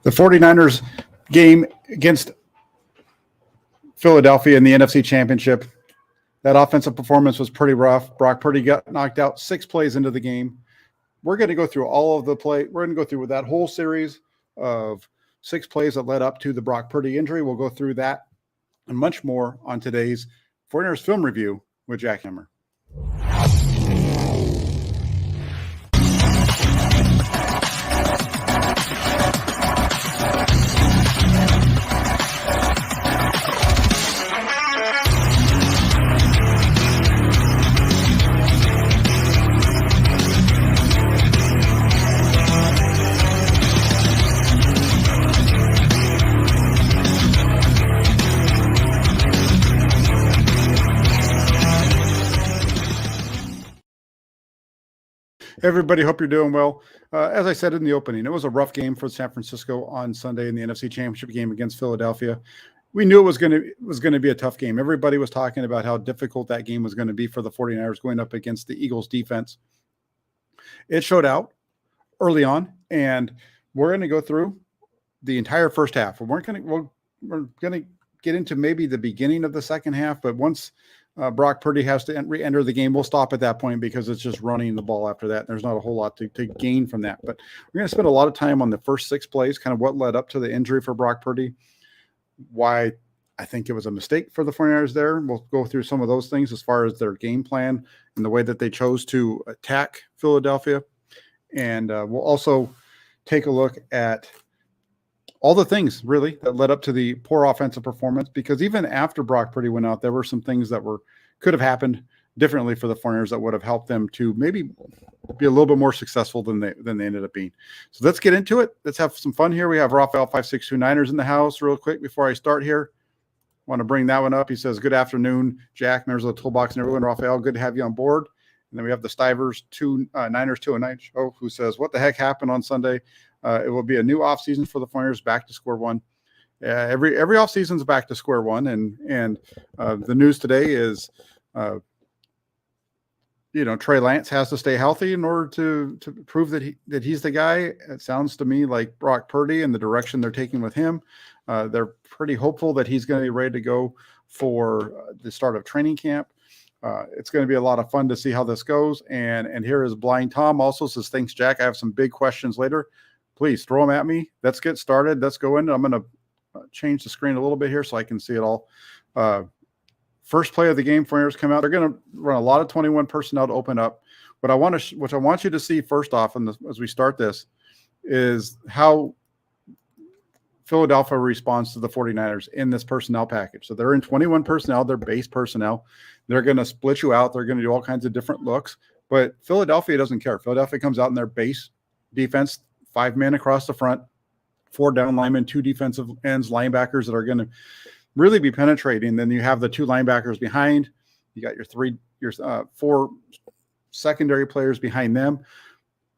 The 49ers game against Philadelphia in the NFC Championship, that offensive performance was pretty rough. Brock Purdy got knocked out 6 plays into the game. We're going to go through all of the play. We're going to go through that whole series of 6 plays that led up to the Brock Purdy injury. We'll go through that and much more on today's 49ers film review with Jack Hammer. Everybody, hope you're doing well. As I said in the opening, it was a rough game for San Francisco on Sunday in the NFC Championship game against Philadelphia. We knew it was going to be a tough game. Everybody was talking about how difficult that game was going to be for the 49ers going up against the Eagles defense. It showed out early on, and we're going to go through the entire first half. We're going to get into maybe the beginning of the second half, but once Brock Purdy has to re-enter the game, we'll stop at that point because it's just running the ball after that. There's not a whole lot to gain from that. But we're going to spend a lot of time on the first 6 plays, kind of what led up to the injury for Brock Purdy, why I think it was a mistake for the 49ers there. We'll go through some of those things as far as their game plan and the way that they chose to attack Philadelphia. And we'll also take a look at all the things really that led up to the poor offensive performance, because even after Brock Purdy went out, there were some things that could have happened differently for the 49ers that would have helped them to maybe be a little bit more successful than they ended up being. So let's get into it. Let's have some fun here. We have Raphael 5629ers in the house real quick before I start here. Want to bring that one up. He says, good afternoon, Jack, members of the Toolbox and everyone. Raphael, good to have you on board. And then we have the Stivers, Niners 209 show, who says, what the heck happened on Sunday? It will be a new offseason for the 49ers, back to square one. Every offseason is back to square one, and the news today is, Trey Lance has to stay healthy in order to prove that he's the guy. It sounds to me like Brock Purdy and the direction they're taking with him. They're pretty hopeful that he's going to be ready to go for the start of training camp. It's going to be a lot of fun to see how this goes. And here is Blind Tom also says, thanks, Jack. I have some big questions later. Please throw them at me. Let's get started. Let's go in. I'm going to change the screen a little bit here so I can see it all. First play of the game, 49ers come out. They're going to run a lot of 21 personnel to open up. What I want you to see first off, as we start this, is how Philadelphia responds to the 49ers in this personnel package. So they're in 21 personnel, they're base personnel. They're going to split you out. They're going to do all kinds of different looks. But Philadelphia doesn't care. Philadelphia comes out in their base defense, 5 men across the front, 4 down linemen, 2 defensive ends, linebackers that are going to really be penetrating. Then you have the 2 linebackers behind. You got your 4 secondary players behind them.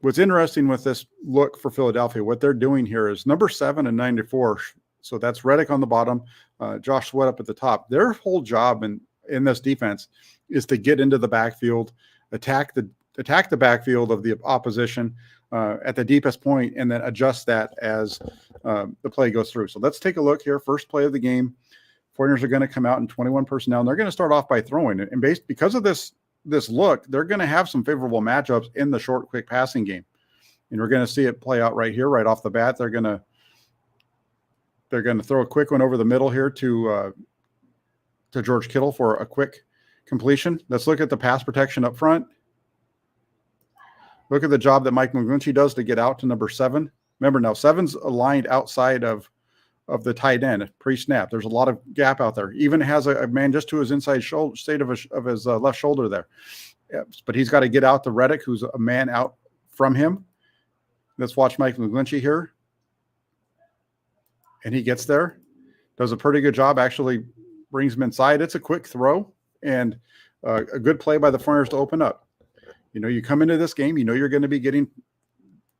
What's interesting with this look for Philadelphia, what they're doing here is number 7 and 94. So that's Reddick on the bottom, Josh Sweat up at the top. Their whole job in this defense is to get into the backfield, attack the backfield of the opposition at the deepest point, and then adjust that as the play goes through. So let's take a look here. First play of the game. 49ers are going to come out in 21 personnel, and they're going to start off by throwing. And because of this look, they're going to have some favorable matchups in the short, quick passing game. And we're going to see it play out right here, right off the bat. They're going to throw a quick one over the middle here to George Kittle for a quick completion. Let's look at the pass protection up front. Look at the job that Mike McGlinchey does to get out to number 7. Remember now, 7's aligned outside of the tight end pre-snap. There's a lot of gap out there. Even has a man just to his inside shoulder, state of his left shoulder there. Yeah, but he's got to get out to Reddick, who's a man out from him. Let's watch Mike McGlinchey here. And he gets there, does a pretty good job, actually brings him inside. It's a quick throw and a good play by the 49ers to open up. You come into this game, you're going to be getting,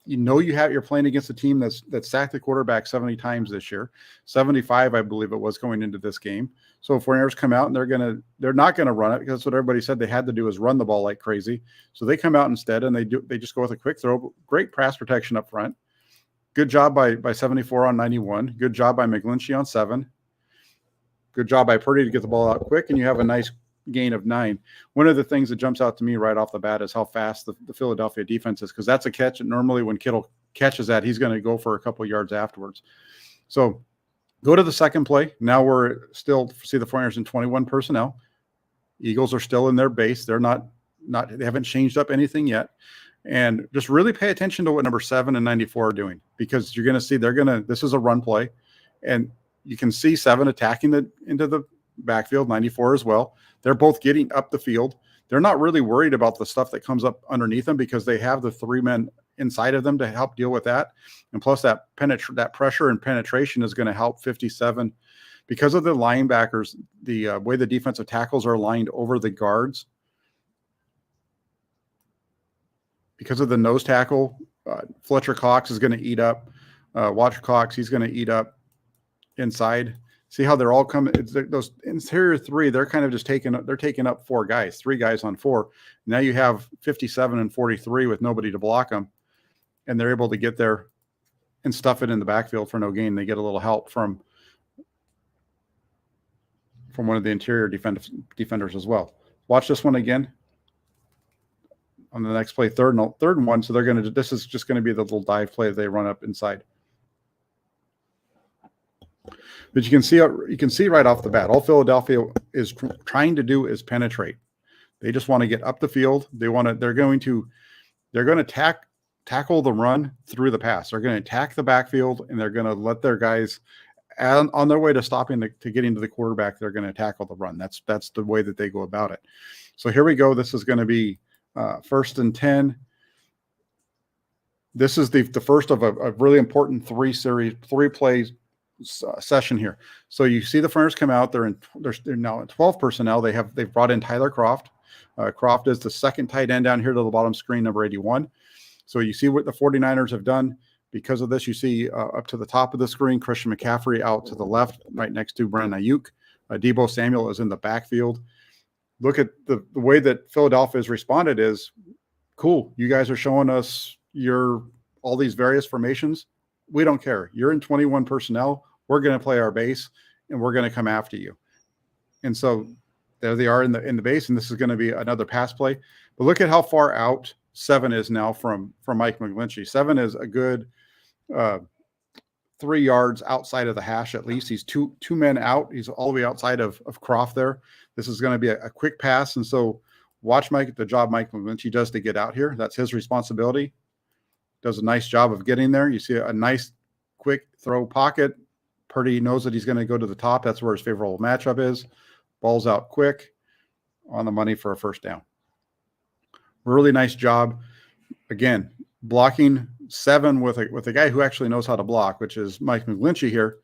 you're playing against a team that's sacked the quarterback 70 times this year, 75, I believe it was going into this game. So if 49ers come out and they're not going to run it, because that's what everybody said they had to do is run the ball like crazy. So they come out instead and they just go with a quick throw, great pass protection up front, Good job by 74 on 91. Good job by McGlinchey on 7. Good job by Purdy to get the ball out quick, and you have a nice gain of 9. One of the things that jumps out to me right off the bat is how fast the Philadelphia defense is, because that's a catch. And normally when Kittle catches that, he's going to go for a couple yards afterwards. So go to the second play. Now we're still see the 49ers in 21 personnel. Eagles are still in their base. They're not they haven't changed up anything yet. And just really pay attention to what number 7 and 94 are doing, because you're going to see this is a run play, and you can see 7 attacking into the backfield, 94 as well. They're both getting up the field. They're not really worried about the stuff that comes up underneath them, because they have the 3 men inside of them to help deal with that. And plus that pressure and penetration is going to help 57 because of the linebackers, the way the defensive tackles are lined over the guards. Because of the nose tackle, Fletcher Cox is going to eat up. Watch Cox, he's going to eat up inside. See how they're all coming? Those interior 3, they're kind of just taking up 4 guys, 3 guys on 4. Now you have 57 and 43 with nobody to block them, and they're able to get there and stuff it in the backfield for no gain. They get a little help from one of the interior defenders as well. Watch this one again. On the next play, third and 1. So this is just going to be the little dive play they run up inside. But you can see right off the bat, all Philadelphia is trying to do is penetrate. They just want to get up the field. They're going to tackle the run through the pass. They're going to attack the backfield, and they're going to let their guys on their way to getting to the quarterback. They're going to tackle the run. That's the way that they go about it. So here we go. This is going to be 1st and 10. This is the first of a really important 3-play session here. So you see the Furners come out. They're now at 12 personnel. They've brought in Tyler Croft. Croft is the second tight end down here to the bottom screen, number 81. So you see what the 49ers have done. Because of this, you see up to the top of the screen, Christian McCaffrey out to the left, right next to Brandon Ayuk. Deebo Samuel is in the backfield. Look at the way that Philadelphia has responded is, cool, you guys are showing us all these various formations. We don't care. You're in 21 personnel. We're going to play our base, and we're going to come after you. And so there they are in the base, and this is going to be another pass play. But look at how far out 7 is now from Mike McGlinchey. 7 is a good 3 yards outside of the hash at least. He's two men out. He's all the way outside of Croft there. This is going to be a quick pass, and so watch the job Mike McGlinchey does to get out here. That's his responsibility. Does a nice job of getting there. You see a nice quick throw pocket. Purdy knows that he's going to go to the top. That's where his favorable matchup is. Ball's out quick, on the money for a first down. Really nice job. Again, blocking 7 with a guy who actually knows how to block, which is Mike McGlinchey here.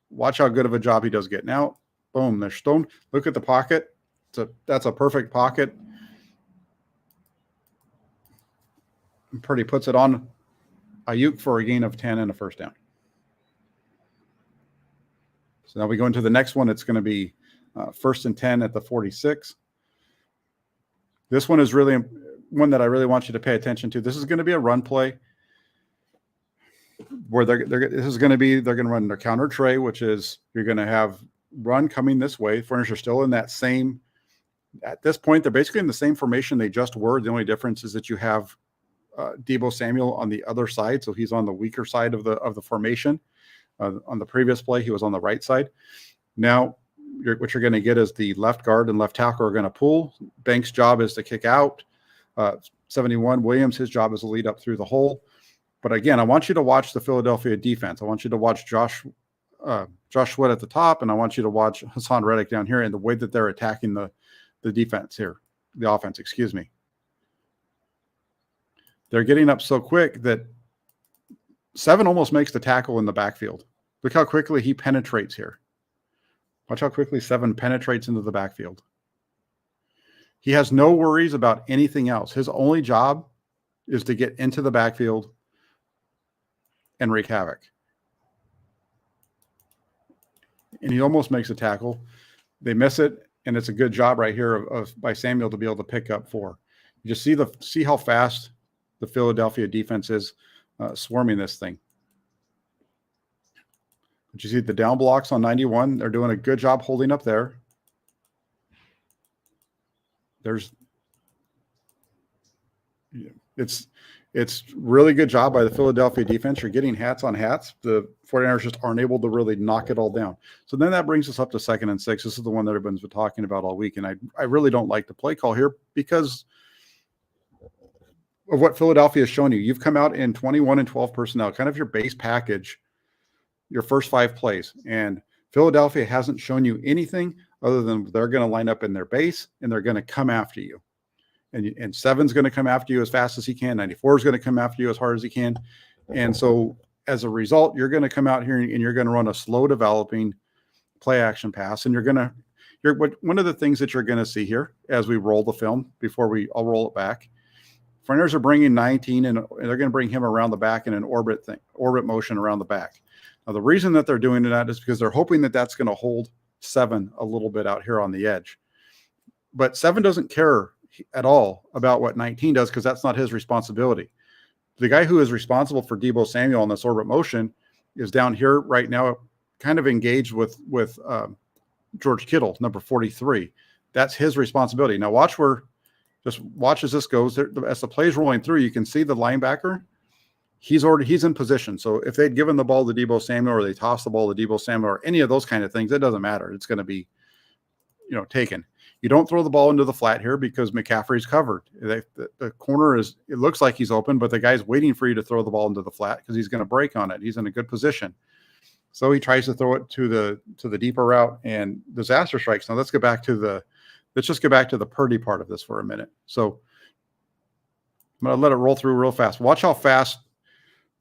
Watch how good of a job he does getting out. Boom, there's Stone. Look at the pocket. That's a perfect pocket. Purdy puts it on Ayuk for a gain of 10 and a first down. So now we go into the next one. It's going to be 1st and 10 at the 46. This one is really one that I really want you to pay attention to. This is going to be a run play where they're going to run their counter Trey, which is you're going to have run coming this way. Furners are still in that same, at this point, they're basically in the same formation they just were. The only difference is that you have Deebo Samuel on the other side. So he's on the weaker side of the formation. On the previous play, he was on the right side. Now, what you're going to get is the left guard and left tackle are going to pull. Banks' job is to kick out. 71, Williams, his job is to lead up through the hole. But again, I want you to watch the Philadelphia defense. I want you to watch Josh Sweat at the top, and I want you to watch Hassan Reddick down here and the way that they're attacking the defense here, the offense, excuse me. They're getting up so quick that 7 almost makes the tackle in the backfield. Look how quickly he penetrates here. Watch how quickly 7 penetrates into the backfield. He has no worries about anything else. His only job is to get into the backfield and wreak havoc. And he almost makes a tackle. They miss it, and it's a good job right here by Samuel to be able to pick up 4. You just see how fast the Philadelphia defense is swarming this thing. But you see the down blocks on 91. They're doing a good job holding up there. It's really good job by the Philadelphia defense. You're getting hats on hats. The 49ers just aren't able to really knock it all down. So then that brings us up to 2nd and 6. This is the one that everyone's been talking about all week. And I really don't like the play call here because of what Philadelphia has shown you. You've come out in 21 and 12 personnel, kind of your base package, your first 5 plays. And Philadelphia hasn't shown you anything other than they're going to line up in their base and they're going to come after you. And 7's going to come after you as fast as he can. 94 is going to come after you as hard as he can. And so as a result, you're going to come out here and you're going to run a slow developing play action pass. And one of the things that you're going to see here as we roll the film before I'll roll it back. 49ers are bringing 19 and they're going to bring him around the back in an orbit motion around the back. Now, the reason that they're doing that is because they're hoping that that's going to hold 7 a little bit out here on the edge. But 7 doesn't care at all about what 19 does because that's not his responsibility. The guy who is responsible for Deebo Samuel in this orbit motion is down here right now, kind of engaged with George Kittle, number 43. That's his responsibility. Now watch as this goes. As the play is rolling through, you can see the linebacker. He's in position. So if they'd given the ball to Deebo Samuel or they tossed the ball to Deebo Samuel or any of those kind of things, it doesn't matter. It's going to be, taken. You don't throw the ball into the flat here because McCaffrey's covered. The corner it looks like he's open, but the guy's waiting for you to throw the ball into the flat because he's going to break on it. He's in a good position. So he tries to throw it to the deeper route and disaster strikes. Now let's just get back to the Purdy part of this for a minute. So I'm going to let it roll through real fast. Watch how fast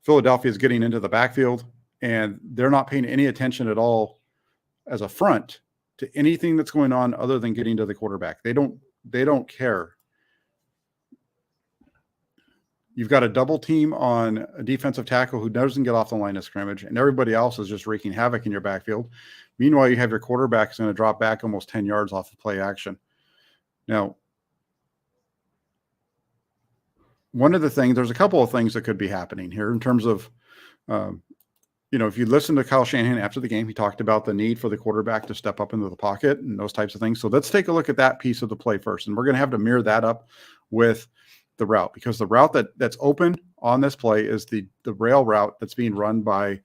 Philadelphia is getting into the backfield, and they're not paying any attention at all as a front to anything that's going on other than getting to the quarterback. They don't care. You've got a double team on a defensive tackle who doesn't get off the line of scrimmage, and everybody else is just wreaking havoc in your backfield. Meanwhile, you have your quarterback is going to drop back almost 10 yards off of play action. Now, there's a couple of things that could be happening here in terms of, if you listen to Kyle Shanahan after the game, he talked about the need for the quarterback to step up into the pocket and those types of things. So let's take a look at that piece of the play first. And we're going to have to mirror that up with the route because the route that's open on this play is the rail route that's being run by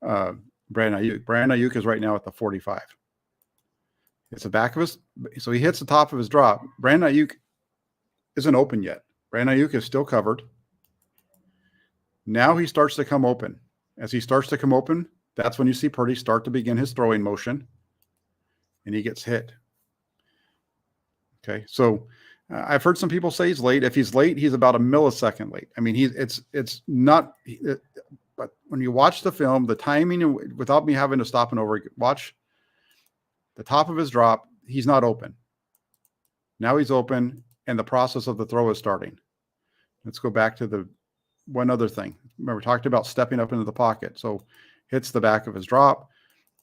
Brandon Ayuk. Brandon Ayuk is right now at the 45. It's the back of so he hits the top of his drop. Brandon Ayuk isn't open yet. Brandon Ayuk is still covered. Now he starts to come open. As he starts to come open, that's when you see Purdy start to begin his throwing motion, and he gets hit. Okay, so I've heard some people say he's late. If he's late, he's about a millisecond late. I mean, it's not. But when you watch the film, the timing, without me having to stop and watch the top of his drop, he's not open. Now he's open, and the process of the throw is starting. Let's go back to the one other thing. Remember, we talked about stepping up into the pocket. So hits the back of his drop.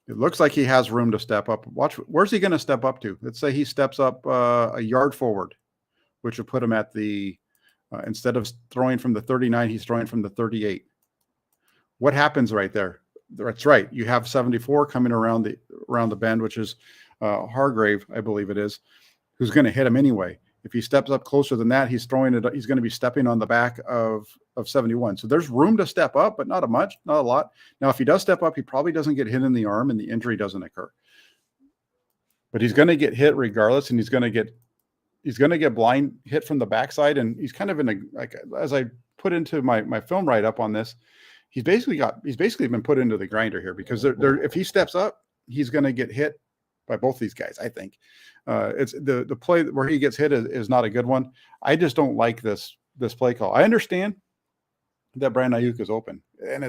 It looks like he has room to step up. Watch, where's he going to step up to? Let's say he steps up a yard forward, which would put him at the, instead of throwing from the 39, he's throwing from the 38. What happens right there? That's right. You have 74 coming around the bend, which is Hargrave, I believe it is, who's going to hit him anyway. If he steps up closer than that, he's going to be stepping on the back of 71. So there's room to step up, but not a lot. Now, if he does step up, he probably doesn't get hit in the arm and the injury doesn't occur. But he's going to get hit regardless, and he's going to get blind hit from the backside. And he's kind of as I put into my film write-up on this, he's basically been put into the grinder here because if he steps up, he's going to get hit by both these guys, I think. It's the play where he gets hit is not a good one. I just don't like this play call. I understand that Brandon Ayuk is open, and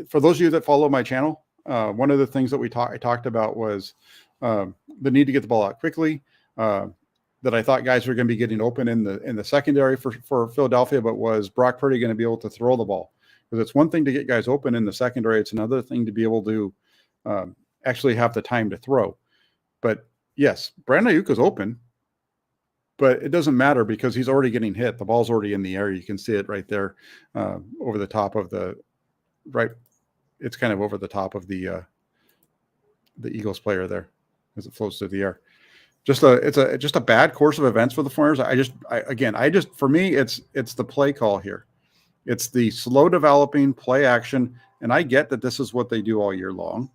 for those of you that follow my channel, one of the things that I talked about was the need to get the ball out quickly. That I thought guys were going to be getting open in the secondary for Philadelphia, but was Brock Purdy going to be able to throw the ball? Because it's one thing to get guys open in the secondary; it's another thing to be able to actually have the time to throw. But yes, Brandon Ayuk is open, but it doesn't matter because he's already getting hit. The ball's already in the air. You can see it right there over the top of the right it's kind of over the top of the Eagles player there as it floats through the air. Just a bad course of events for the 49ers. For me, it's the play call here. It's the slow developing play action. And I get that this is what they do all year long.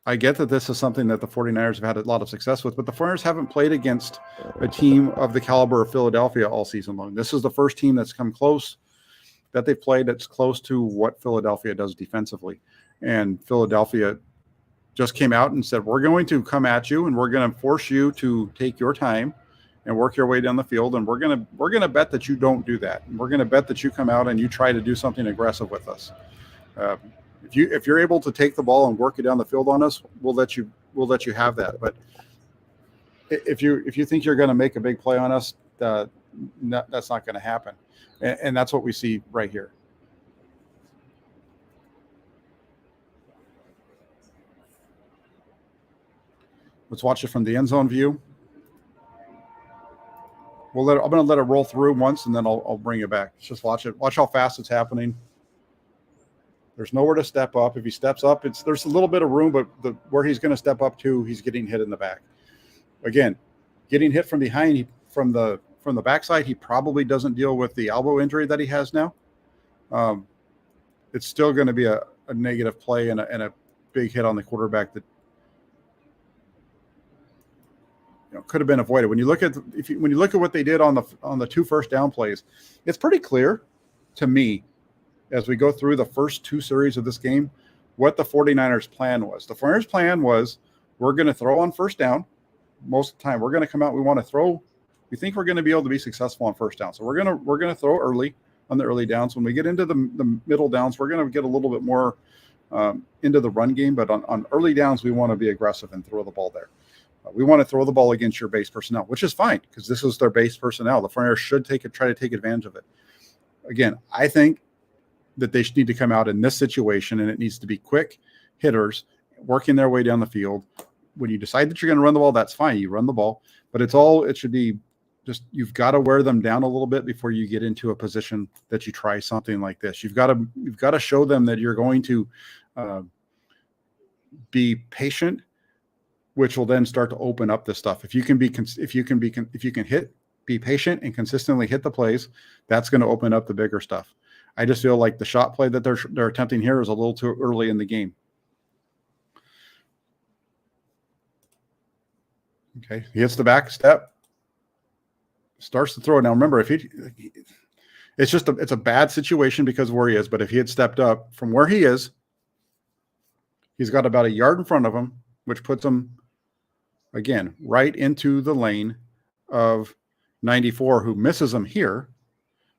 I get that this is something that the 49ers have had a lot of success with, but the 49ers haven't played against a team of the caliber of Philadelphia all season long. This is the first team that's come close that they've played that's close to what Philadelphia does defensively. And Philadelphia just came out and said, we're going to come at you and we're going to force you to take your time and work your way down the field. And we're going to bet that you don't do that. And we're going to bet that you come out and you try to do something aggressive with us. If you're able to take the ball and work it down the field on us, we'll let you have that. But if you think you're going to make a big play on us, that's not going to happen. And that's what we see right here. Let's watch it from the end zone view. I'm going to let it roll through once, and then I'll bring it back. Just watch it. Watch how fast it's happening. There's nowhere to step up. If he steps up, there's a little bit of room, but where he's going to step up to, he's getting hit in the back. Again, getting hit from behind, from the backside, he probably doesn't deal with the elbow injury that he has now. It's still going to be a negative play and a big hit on the quarterback that could have been avoided. When you look at what they did on the 2 first down plays, it's pretty clear to me as we go through the first 2 series of this game what the 49ers plan was. The 49ers plan was, we're going to throw on first down. Most of the time we're going to come out, we want to throw. We think we're going to be able to be successful on first down. So we're going to throw early on the early downs. When we get into the middle downs, we're going to get a little bit more into the run game, but on early downs, we want to be aggressive and throw the ball there. We want to throw the ball against your base personnel, which is fine because this is their base personnel. The 49ers should try to take advantage of it. Again, I think that they need to come out in this situation, and it needs to be quick hitters working their way down the field. When you decide that you're going to run the ball, that's fine. You run the ball, but it should be just, you've got to wear them down a little bit before you get into a position that you try something like this. You've got to show them that you're going to be patient, which will then start to open up this stuff. If you can be patient and consistently hit the plays, that's going to open up the bigger stuff. I just feel like the shot play that they're attempting here is a little too early in the game. Okay, he hits the back step, starts to throw it. Now remember, it's a bad situation because of where he is. But if he had stepped up from where he is, he's got about a yard in front of him, which puts him again right into the lane of 94, who misses him here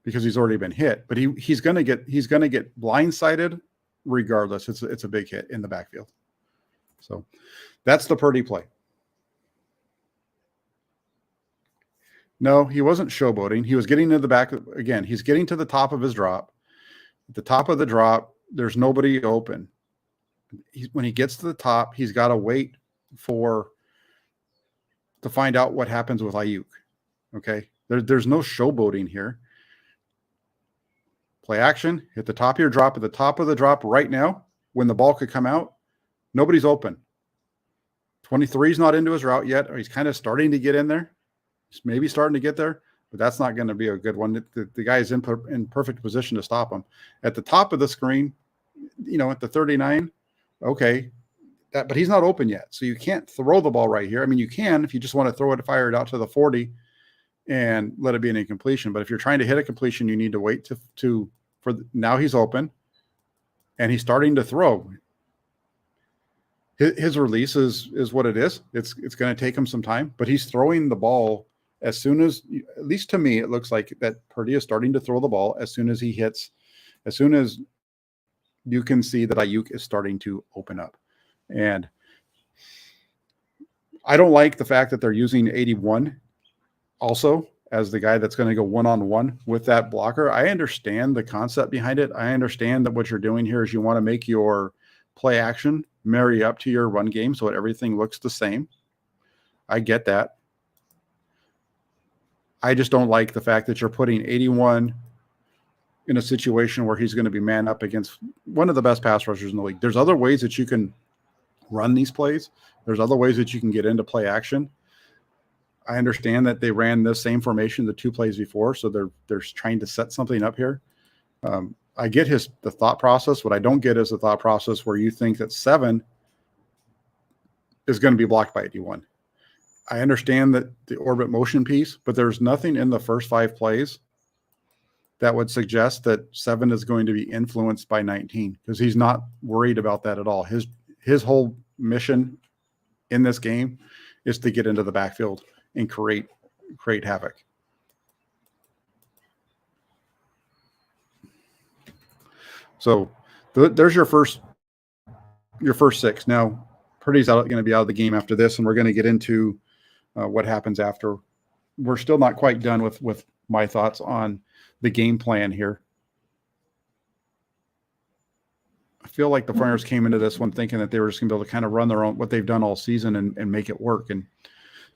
because he's already been hit. But he's going to get blindsided regardless. It's a big hit in the backfield. So that's the Purdy play. No, he wasn't showboating. He was getting to the back. Again, he's getting to the top of his drop. At the top of the drop, there's nobody open. When he gets to the top, he's got to wait to find out what happens with Ayuk. Okay? There's no showboating here. Play action, hit the top of your drop. At the top of the drop right now, when the ball could come out, nobody's open. 23 is not into his route yet, or he's kind of starting to get in there. He's maybe starting to get there, but that's not going to be a good one. The guy is in perfect position to stop him. At the top of the screen, at the 39, okay, but he's not open yet. So you can't throw the ball right here. I mean, you can if you just want to fire it out to the 40 and let it be an incompletion. But if you're trying to hit a completion, you need to wait now he's open and he's starting to throw. His release is what it is. It's going to take him some time, but he's throwing the ball as soon as, at least to me, it looks like that Purdy is starting to throw the ball as soon as he hits, as soon as you can see that Ayuk is starting to open up. And I don't like the fact that they're using 81 also as the guy that's going to go one-on-one with that blocker. I understand the concept behind it. I understand that what you're doing here is you want to make your play action marry up to your run game so that everything looks the same. I get that. I just don't like the fact that you're putting 81 in a situation where he's going to be man up against one of the best pass rushers in the league. There's other ways that you can run these plays. There's other ways that you can get into play action. I understand that they ran this same formation the 2 plays before, so they're trying to set something up here. I get the thought process. What I don't get is the thought process where you think that 7 is going to be blocked by 81. I understand that the orbit motion piece, but there's nothing in the first 5 plays that would suggest that 7 is going to be influenced by 19, because he's not worried about that at all. His whole mission in this game is to get into the backfield and create havoc. So there's your first 6. Now, Purdy's going to be out of the game after this, and we're going to get into what happens after. We're still not quite done with my thoughts on the game plan here. I feel like the 49ers came into this one thinking that they were just going to be able to kind of run their own, what they've done all season, and make it work. And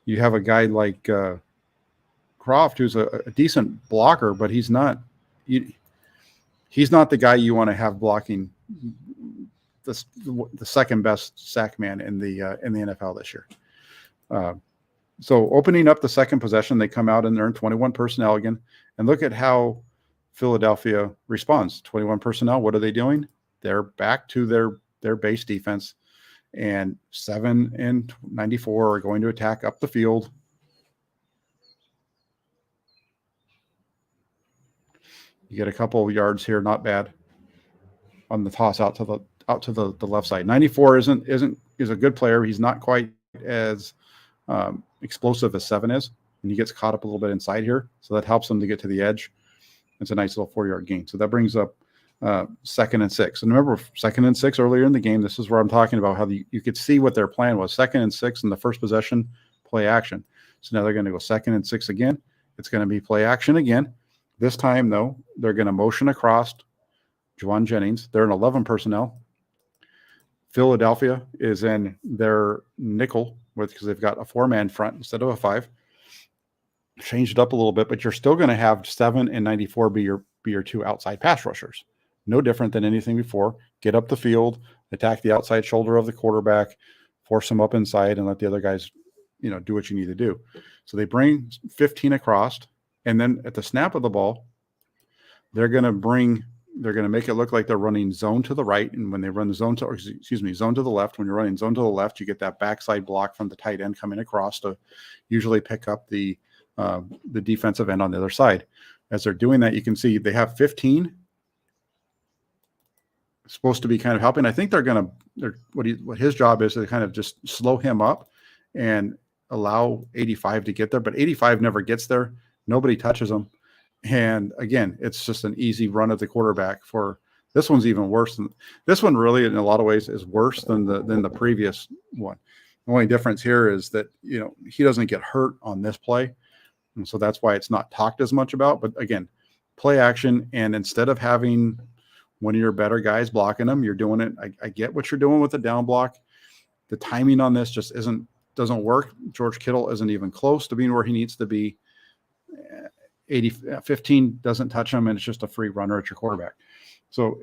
you have a guy like Croft, who's a decent blocker, but he's not the guy you want to have blocking the second best sack man in the NFL this year. So opening up the second possession, they come out and they're in 21 personnel again. And look at how Philadelphia responds. 21 personnel, what are they doing? They're back to their base defense. And 7 and 94 are going to attack up the field. You get a couple of yards here, not bad, on the toss out to the left side. 94 is a good player. He's not quite as explosive as 7 is, and he gets caught up a little bit inside here, so that helps him to get to the edge. It's a nice little 4-yard gain. So that brings up 2nd and 6. And remember, 2nd and 6 earlier in the game, this is where I'm talking about how you could see what their plan was. 2nd and 6 in the first possession, play action. So now they're going to go 2nd and 6 again. It's going to be play action again. This time, though, they're going to motion across Juwan Jennings. They're in 11 personnel. Philadelphia is in their nickel because they've got a 4-man front instead of a 5. Changed it up a little bit, but you're still going to have 7 and 94 be your 2 outside pass rushers. No different than anything before. Get up the field, attack the outside shoulder of the quarterback, force them up inside, and let the other guys, do what you need to do. So they bring 15 across, and then at the snap of the ball, they're going to make it look like they're running zone to the right. And when they run zone to the left, when you're running zone to the left, you get that backside block from the tight end coming across to usually pick up the defensive end on the other side. As they're doing that, you can see they have 15 supposed to be kind of helping. I think what his job is to kind of just slow him up and allow 85 to get there, but 85 never gets there. Nobody touches him. And again, it's just an easy run at the quarterback. For this one's even worse than this one. Really, in a lot of ways, is worse than the previous one. The only difference here is that he doesn't get hurt on this play, and so that's why it's not talked as much about. But again, play action, and instead of having one of your better guys blocking them, you're doing it. I get what you're doing with the down block. The timing on this just doesn't work. George Kittle isn't even close to being where he needs to be. 15 doesn't touch him, and it's just a free runner at your quarterback. So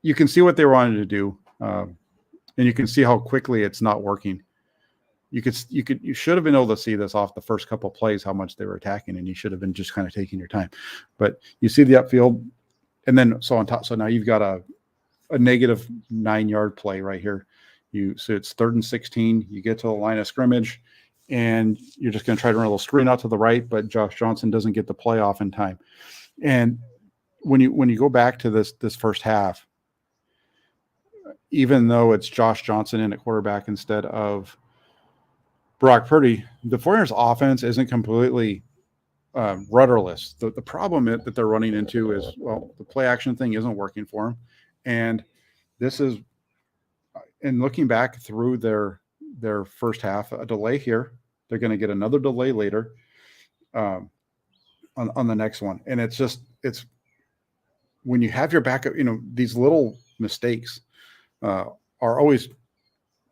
you can see what they wanted to do, and you can see how quickly it's not working. You should have been able to see this off the first couple of plays, how much they were attacking, and you should have been just kind of taking your time. But you see the upfield, and then on top. So now you've got a negative 9-yard play right here. So it's 3rd and 16. You get to the line of scrimmage, and you're just going to try to run a little screen out to the right, but Josh Johnson doesn't get the play off in time. And when you go back to this first half, even though it's Josh Johnson in at quarterback instead of Brock Purdy, the 49ers offense isn't completely rudderless. The problem that they're running into is, the play action thing isn't working for them. And this is, in looking back through their first half, a delay here. They're going to get another delay later on the next one. And it's when you have your backup, these little mistakes are always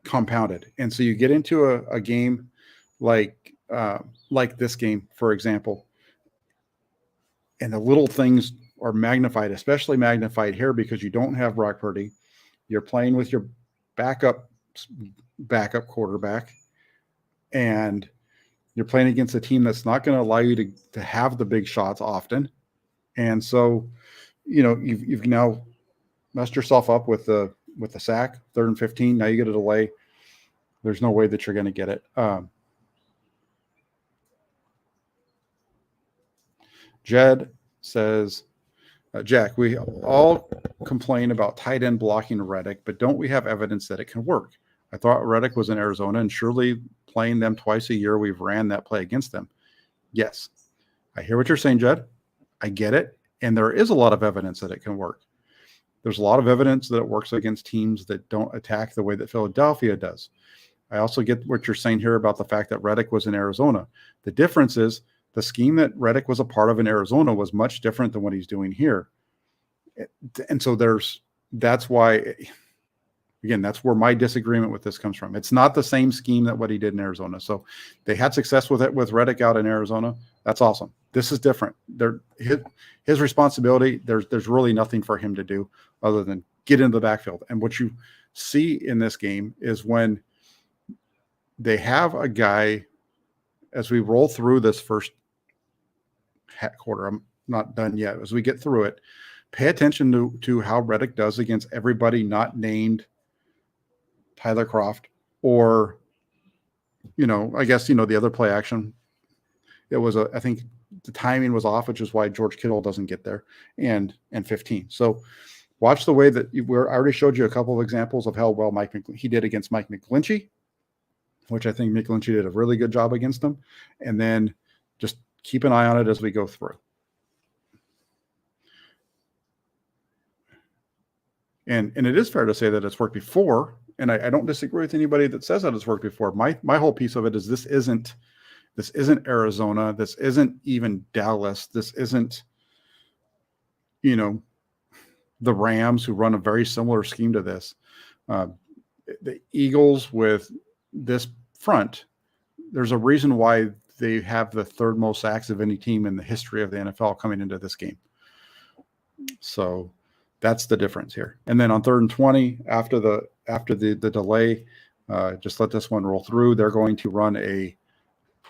compounded. And so you get into a game like this game, for example, and the little things are magnified, especially magnified here because you don't have Brock Purdy. You're playing with your backup quarterback, and you're playing against a team that's not going to allow you to have the big shots often. And so, you've now messed yourself up with the sack, 3rd and 15. Now you get a delay. There's no way that you're going to get it. Jed says, Jack, we all complain about tight end blocking Reddick, but don't we have evidence that it can work? I thought Reddick was in Arizona, and surely playing them twice a year, we've ran that play against them. Yes, I hear what you're saying, Jed. I get it. And there is a lot of evidence that it can work. There's a lot of evidence that it works against teams that don't attack the way that Philadelphia does. I also get what you're saying here about the fact that Reddick was in Arizona. The difference is the scheme that Reddick was a part of in Arizona was much different than what he's doing here. And so that's why, again, that's where my disagreement with this comes from. It's not the same scheme that what he did in Arizona. So they had success with it with Reddick out in Arizona. That's awesome. This is different. His responsibility, there's really nothing for him to do other than get into the backfield. And what you see in this game is when they have a guy, as we roll through this first quarter, I'm not done yet. As we get through it, pay attention to how Reddick does against everybody not named Tyler Kroft or, I guess, the other play action. It was I think the timing was off, which is why George Kittle doesn't get there and 15. So watch the way that I already showed you a couple of examples of how well he did against Mike McGlinchey, which I think McGlinchey did a really good job against him. And then just keep an eye on it as we go through. And it is fair to say that it's worked before. And I don't disagree with anybody that says that it's worked before. My whole piece of it is this isn't Arizona. This isn't even Dallas. This isn't, the Rams, who run a very similar scheme to this. The Eagles with this front, there's a reason why they have the 3rd most sacks of any team in the history of the NFL coming into this game. So that's the difference here. And then on 3rd and 20, after the delay, just let this one roll through. They're going to run a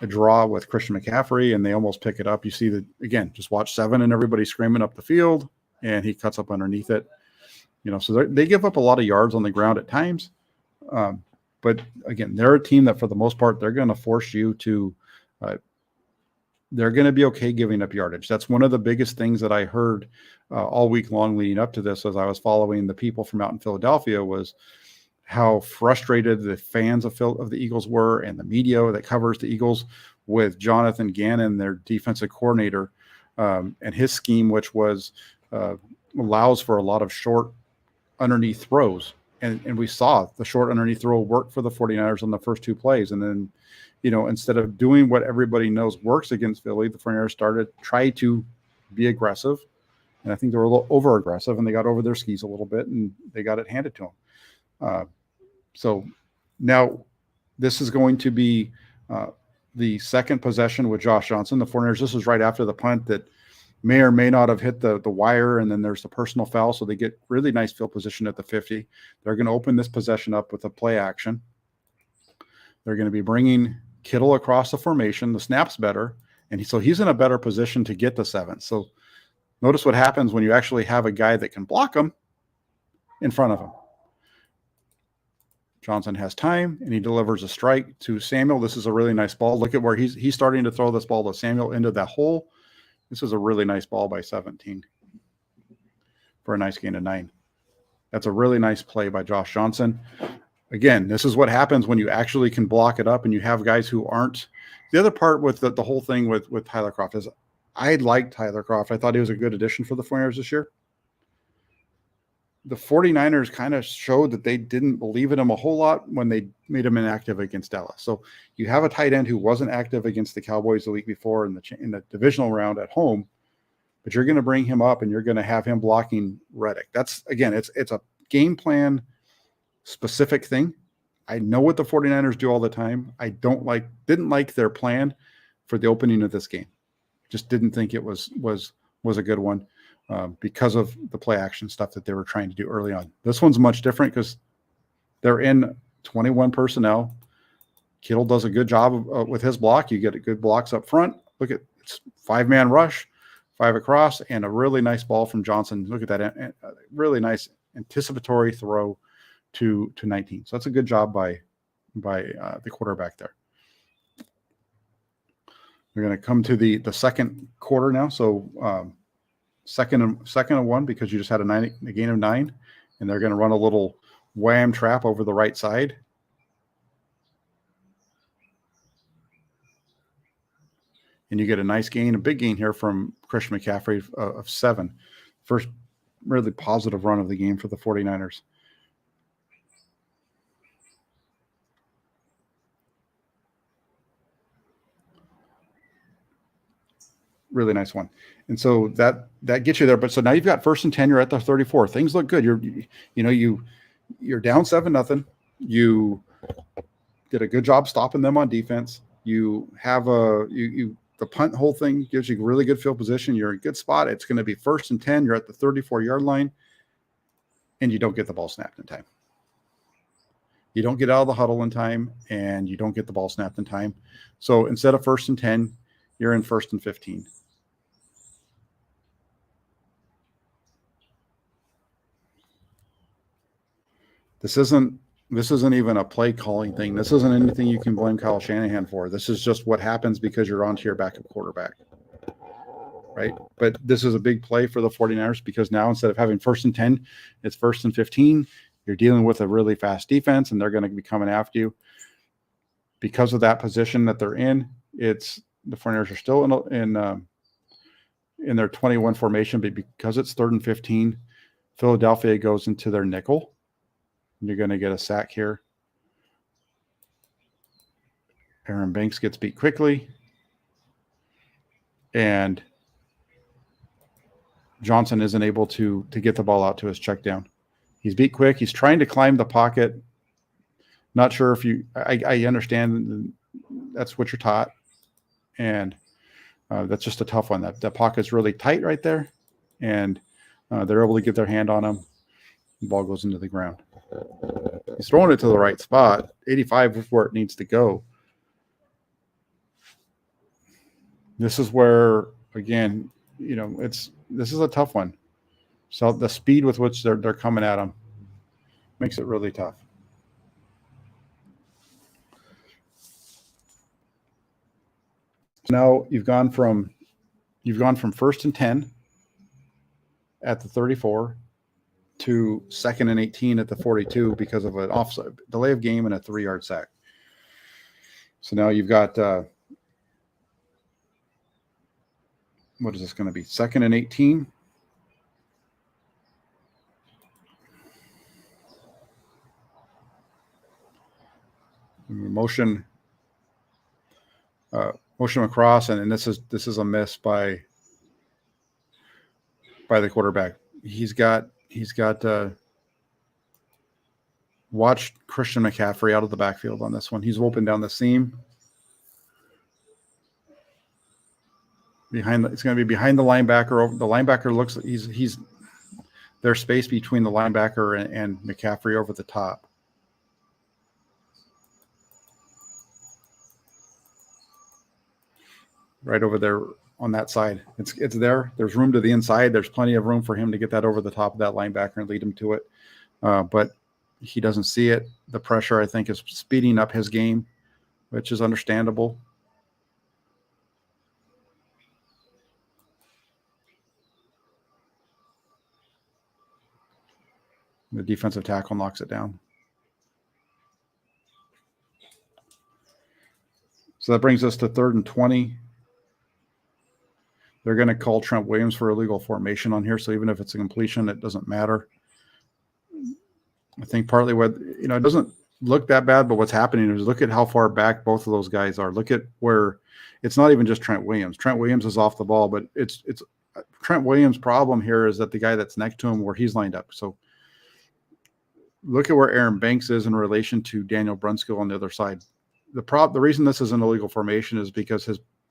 draw with Christian McCaffrey, and they almost pick it up. You see that again. Just watch 7, and everybody's screaming up the field, and he cuts up underneath it. So they give up a lot of yards on the ground at times. But again, they're a team that for the most part, they're going to force you to. They're going to be okay giving up yardage. That's one of the biggest things that I heard all week long leading up to this as I was following the people from out in Philadelphia was how frustrated the fans of the Eagles were and the media that covers the Eagles with Jonathan Gannon, their defensive coordinator, and his scheme, which was allows for a lot of short underneath throws. And we saw the short underneath throw work for the 49ers on the first 2 plays. And then, instead of doing what everybody knows works against Philly, the 49ers tried to be aggressive. And I think they were a little over aggressive, and they got over their skis a little bit, and they got it handed to them. So now this is going to be the second possession with Josh Johnson. The 49ers, this is right after the punt that may or may not have hit the wire, and then there's the personal foul, so they get really nice field position at the 50. They're going to open this possession up with a play action. They're going to be bringing Kittle across the formation. The snap's better, and so he's in a better position to get the 7. So notice what happens when you actually have a guy that can block him in front of him. Johnson has time, and he delivers a strike to Samuel. This is a really nice ball. Look at where he's starting to throw this ball to Samuel into that hole. This is a really nice ball by 17 for a nice gain of 9. That's a really nice play by Josh Johnson. Again, this is what happens when you actually can block it up and you have guys who aren't. The other part with the whole thing with Tyler Kroft is I liked Tyler Kroft. I thought he was a good addition for the 49ers this year. The 49ers kind of showed that they didn't believe in him a whole lot when they made him inactive against Dallas. So you have a tight end who wasn't active against the Cowboys the week before in the divisional round at home, but you're going to bring him up and you're going to have him blocking Reddick. That's, again, it's a game plan specific thing. I know what the 49ers do all the time. I didn't like their plan for the opening of this game. Just didn't think it was a good one. because of the play action stuff that they were trying to do early on. This one's much different because they're in 21 personnel. Kittle does a good job with his block. You get good blocks up front. Look at it's 5-man rush, 5 across, and a really nice ball from Johnson. Look at that, really nice anticipatory throw to 19. So that's a good job by the quarterback there. We're going to come to the second quarter now. So second and 1 because you just had a gain of 9, and they're going to run a little wham trap over the right side. And you get a nice gain, a big gain here from Christian McCaffrey of 7. First really positive run of the game for the 49ers. Really nice one. And so that gets you there. But so now you've got 1st and 10, you're at the 34. Things look good. You're down 7-0. You did a good job stopping them on defense. You have the punt whole thing gives you really good field position. You're in a good spot. It's going to be 1st and 10. You're at the 34-yard line, and you don't get the ball snapped in time. You don't get out of the huddle in time, and you don't get the ball snapped in time. So instead of 1st and 10, you're in 1st and 15. This isn't even a play calling thing. This isn't anything you can blame Kyle Shanahan for. This is just what happens because you're onto your backup quarterback, right? But this is a big play for the 49ers because now instead of having 1st and 10, it's 1st and 15. You're dealing with a really fast defense, and they're going to be coming after you. Because of that position that they're in, the 49ers are still in their 21 formation, but because it's 3rd and 15, Philadelphia goes into their nickel. You're going to get a sack here. Aaron Banks gets beat quickly. And Johnson isn't able to get the ball out to his check down. He's beat quick. He's trying to climb the pocket. Not sure if I understand that's what you're taught. And that's just a tough one. That pocket's really tight right there. And they're able to get their hand on him. The ball goes into the ground. He's throwing it to the right spot. 85 is where it needs to go. This is where, again, this is a tough one. So the speed with which they're coming at him makes it really tough. Now you've gone from 1st and 10 at the 34 to 2nd and 18 at the 42 because of an offside delay of game and a 3-yard sack. So now you've got what is this going to be? 2nd and 18. Motion across, and this is a miss by the quarterback. He's got watch Christian McCaffrey out of the backfield on this one. He's open down the seam. It's going to be behind the linebacker. The linebacker looks he's there's space between the linebacker and McCaffrey over the top. Right over there on that side. It's there. There's room to the inside. There's plenty of room for him to get that over the top of that linebacker and lead him to it. But he doesn't see it. The pressure, I think, is speeding up his game, which is understandable. The defensive tackle knocks it down. So that brings us to 3rd and 20. They're going to call Trent Williams for illegal formation on here. So even if it's a completion, it doesn't matter. I think partly it doesn't look that bad, but what's happening is look at how far back both of those guys are. Look at where it's not even just Trent Williams. Trent Williams is off the ball, but it's Trent Williams' problem here is that the guy that's next to him where he's lined up. So look at where Aaron Banks is in relation to Daniel Brunskill on the other side. The reason this is an illegal formation is because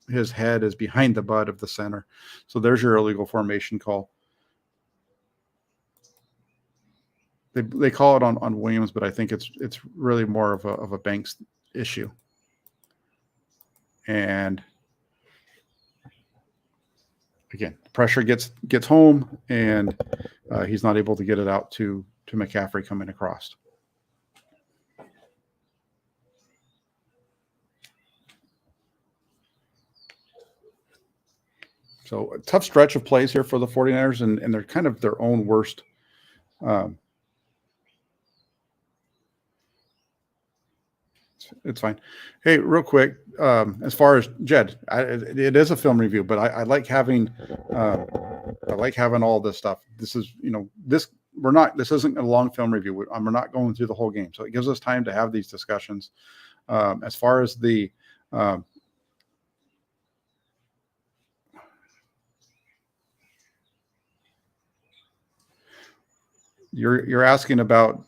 his head is behind the butt of the center. So there's your illegal formation call. they call it on Williams, but I think it's really more of a Banks issue. And again, pressure gets home, and he's not able to get it out to McCaffrey coming across. So a tough stretch of plays here for the 49ers, and they're kind of their own worst. It's fine. Hey, real quick, as far as Jed, it is a film review, but I like having all this stuff. This is, this isn't a long film review. We're not going through the whole game, so it gives us time to have these discussions. As far as the you're asking about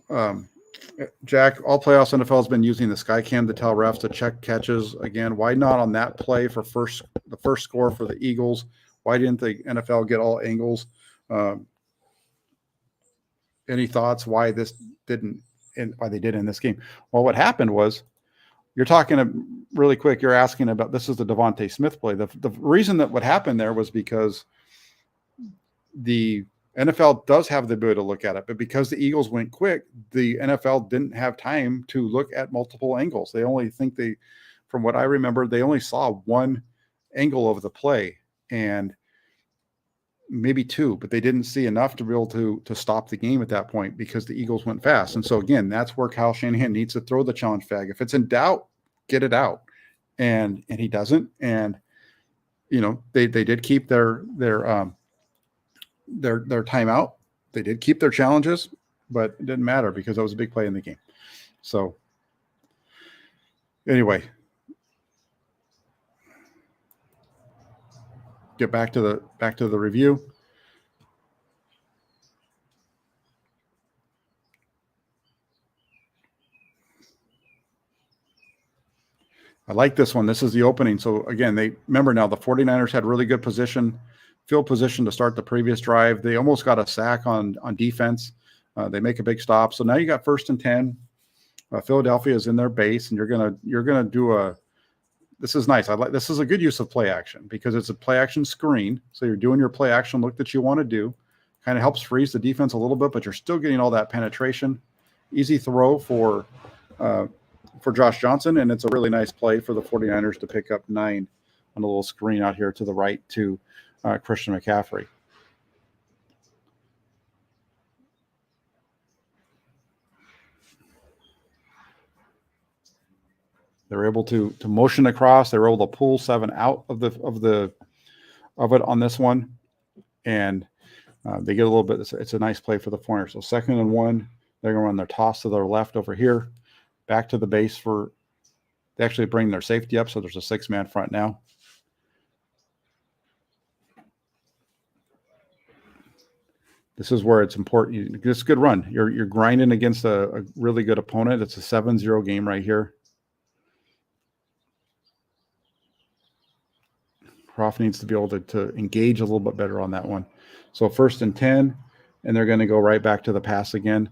Jack, all playoffs NFL has been using the Skycam to tell refs to check catches again. Why not on that play for the first score for the Eagles? Why didn't the NFL get all angles? Any thoughts why this didn't, and why they did in this game? Well, what happened was, you're talking really quick. You're asking about, this is the Devontae Smith play. The reason that what happened there was because the NFL does have the ability to look at it, but because the Eagles went quick, the NFL didn't have time to look at multiple angles. They only from what I remember, they only saw one angle of the play and maybe two, but they didn't see enough to be able to stop the game at that point because the Eagles went fast. And so again, that's where Kyle Shanahan needs to throw the challenge flag. If it's in doubt, get it out. And he doesn't. And they did keep their timeout. They did keep their challenges, but it didn't matter because that was a big play in the game. So anyway, get back to the review. I like this one. This is the opening. So again, remember now the 49ers had really good field position to start the previous drive. They almost got a sack on defense. They make a big stop. So now you got 1st and 10. Philadelphia is in their base, and you're gonna do this is nice. This is a good use of play action because it's a play action screen. So you're doing your play action look that you want to do. Kind of helps freeze the defense a little bit, but you're still getting all that penetration. Easy throw for Josh Johnson, and it's a really nice play for the 49ers to pick up 9 on a little screen out here to the right to Christian McCaffrey. They're able to motion across. They were able to pull 7 out of it on this one, and they get a little bit. It's a nice play for the 49ers. So 2nd and 1, they're going to run their toss to their left over here, back to the base they actually bring their safety up, so there's a 6-man front now. This is where it's important. It's a good run. You're grinding against a really good opponent. It's a 7-0 game right here. Croft needs to be able to engage a little bit better on that one. So 1st and 10, and they're going to go right back to the pass again.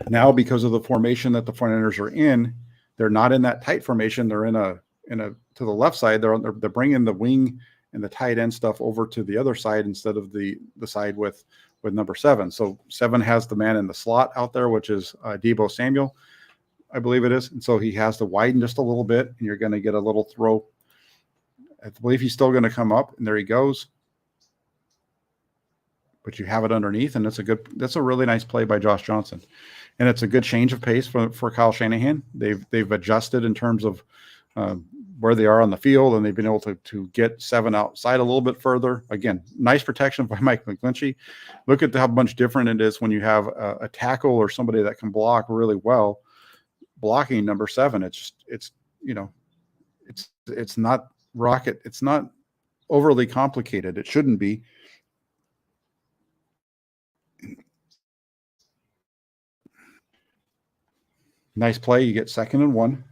Now, because of the formation that the 49ers are in, they're not in that tight formation. They're in a to the left side. They're bringing the wing and the tight end stuff over to the other side instead of the side with number 7. So 7 has the man in the slot out there, which is Deebo Samuel, I believe it is. And so he has to widen just a little bit, and you're going to get a little throw. I believe he's still going to come up, and there he goes. But you have it underneath, and that's a really nice play by Josh Johnson. And it's a good change of pace for Kyle Shanahan. They've adjusted in terms of where they are on the field, and they've been able to get 7 outside a little bit further. Again, nice protection by Mike McGlinchey. Look at how much different it is when you have a tackle or somebody that can block really well, blocking number 7. It's not rocket. It's not overly complicated. It shouldn't be. Nice play. You get 2nd and 1.